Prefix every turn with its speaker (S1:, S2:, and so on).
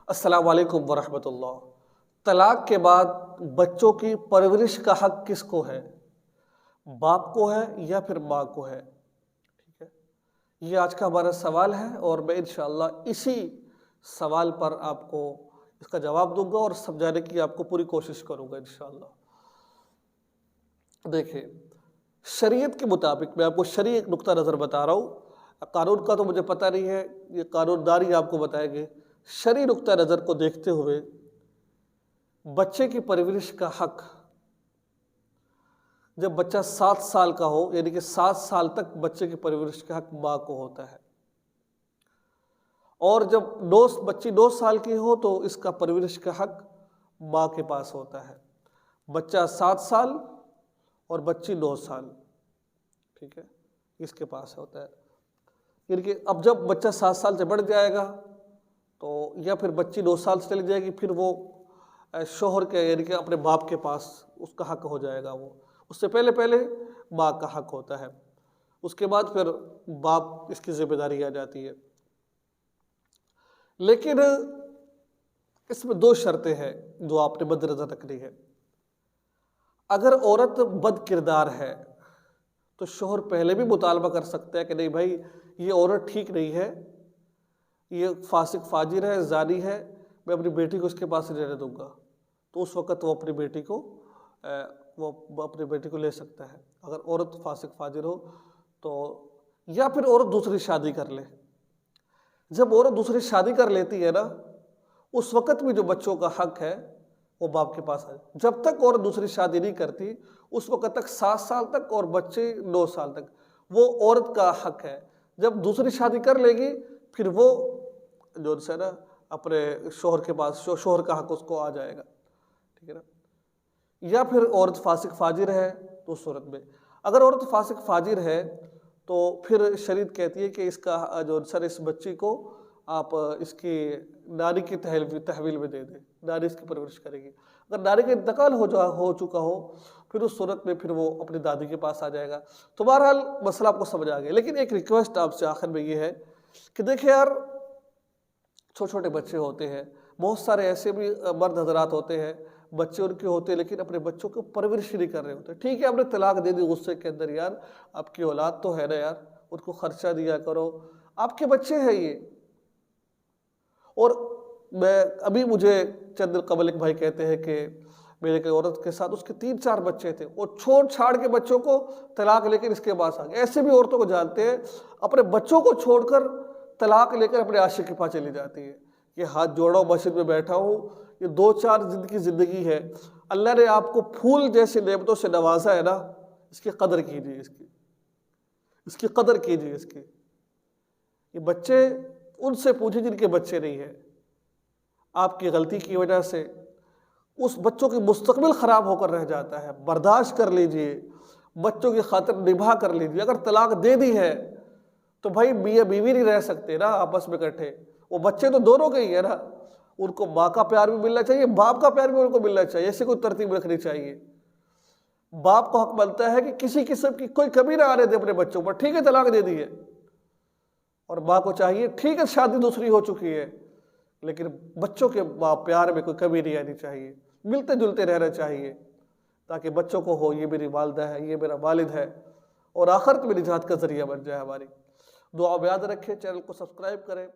S1: अस्सलाम वालेकुम वरहमतुल्लाह। तलाक के बाद बच्चों की परवरिश का हक किसको है? बाप को है या फिर माँ को है? ठीक है, ये आज का हमारा सवाल है और मैं इंशाअल्लाह इसी सवाल पर आपको इसका जवाब दूंगा और समझाने की आपको पूरी कोशिश करूंगा इंशाअल्लाह। देखिए, शरीयत के मुताबिक मैं आपको शरई एक नुक्ता नज़र बता रहा हूँ। कानून का तो मुझे पता नहीं है, ये कानूनदान ही आपको बताएंगे। शरई नुक्ता नज़र को देखते हुए बच्चे की परवरिश का हक जब बच्चा 7 साल का हो, यानी कि 7 साल तक बच्चे की परवरिश का हक माँ को होता है, और जब बच्ची 9 साल की हो तो इसका परवरिश का हक माँ के पास होता है। बच्चा 7 साल और बच्ची 9 साल, ठीक है, इसके पास होता है। यानी कि अब जब बच्चा 7 साल से बढ़ जाएगा तो या फिर बच्ची 9 साल से चली जाएगी, फिर वो शोहर के यानी कि अपने बाप के पास उसका हक हो जाएगा। वो उससे पहले पहले माँ का हक होता है, उसके बाद फिर बाप इसकी जिम्मेदारी आ जाती है। लेकिन इसमें 2 शर्तें हैं जो आपने मद्देनजर रखनी है। अगर औरत बद किरदार है तो शोहर पहले भी मुतालबा कर सकता है कि नहीं भाई, ये औरत ठीक नहीं है, ये फासिक फाजिर है, जानी है, मैं अपनी बेटी को इसके पास रहने दूंगा, तो उस वक़्त वो अपनी बेटी को ले सकता है। अगर औरत फासिक फाजिर हो तो, या फिर औरत दूसरी शादी कर ले। जब औरत दूसरी शादी कर लेती है ना, उस वक़्त भी जो बच्चों का हक है वो बाप के पास है। जब तक औरत दूसरी शादी नहीं करती उस वक़्त तक 7 साल तक और बच्चे 9 साल तक वो औरत का हक है। जब दूसरी शादी कर लेगी फिर वो जो है ना अपने शोहर के पास, शोहर का हक उसको आ जाएगा, ठीक है ना। या फिर औरत फासिक फाजिर है तो उस सूरत में, अगर औरत फासिक फाजिर है तो फिर शरीयत कहती है कि इसका जो सर इस बच्ची को आप इसकी नानी की तहवील में दे दें, नानी इसकी परवरिश करेगी। अगर नानी का इंतकाल हो चुका हो फिर उस सूरत में फिर वो अपनी दादी के पास आ जाएगा। तो बहरहाल मसला आपको समझ आ गया। लेकिन एक रिक्वेस्ट आपसे आखिर में ये है कि देखिए यार, छोटे छोटे बच्चे होते हैं, बहुत सारे ऐसे भी मर्द हजरात होते हैं, बच्चे उनके होते हैं लेकिन अपने बच्चों को परवरिश नहीं कर रहे होते। ठीक है, आपने तलाक दे दी गुस्से के अंदर, यार आपकी औलाद तो है ना यार, उनको खर्चा दिया करो, आपके बच्चे हैं ये। और मैं मुझे चंद दिन कबल एक भाई कहते हैं कि मेरे एक औरत के साथ उसके 3-4 बच्चे थे, वो छोड़ छाड़ के बच्चों को तलाक लेकर इसके पास आ गए। ऐसे भी औरतों को जानते हैं, अपने बच्चों को छोड़कर तलाक लेकर अपने आशिक के पास चली जाती है। ये हाथ जोड़ो, मस्जिद में बैठा हूँ, ये 2-4 दिन की ज़िंदगी है, अल्लाह ने आपको फूल जैसी नेमतों से नवाजा है ना, इसकी कदर कीजिए, इसकी कदर कीजिए इसकी। ये बच्चे उनसे पूछे जिनके बच्चे नहीं हैं। आपकी गलती की वजह से उस बच्चों की मुस्तकबिल ख़राब होकर रह जाता है। बर्दाश्त कर लीजिए, बच्चों की खातिर निभा कर लीजिए। अगर तलाक दे दी है तो भाई मियाँ बीवी नहीं रह सकते ना आपस में इकट्ठे, वो बच्चे तो दोनों के ही है ना, उनको माँ का प्यार भी मिलना चाहिए, बाप का प्यार भी उनको मिलना चाहिए। ऐसे कोई तरतीब रखनी चाहिए। बाप को हक बनता है कि किसी किस्म की कोई कमी ना आने दे अपने बच्चों पर। ठीक है, तलाक दे दी है, और माँ को चाहिए, ठीक है शादी दूसरी हो चुकी है, लेकिन बच्चों के प्यार में कोई कमी नहीं आनी चाहिए, मिलते जुलते रहना चाहिए, ताकि बच्चों को हो ये मेरी वालिदा है, ये मेरा वालिद है, और आखिरत में निजात का जरिया बन जाए हमारी। दुआ में याद रखें, चैनल को सब्सक्राइब करें।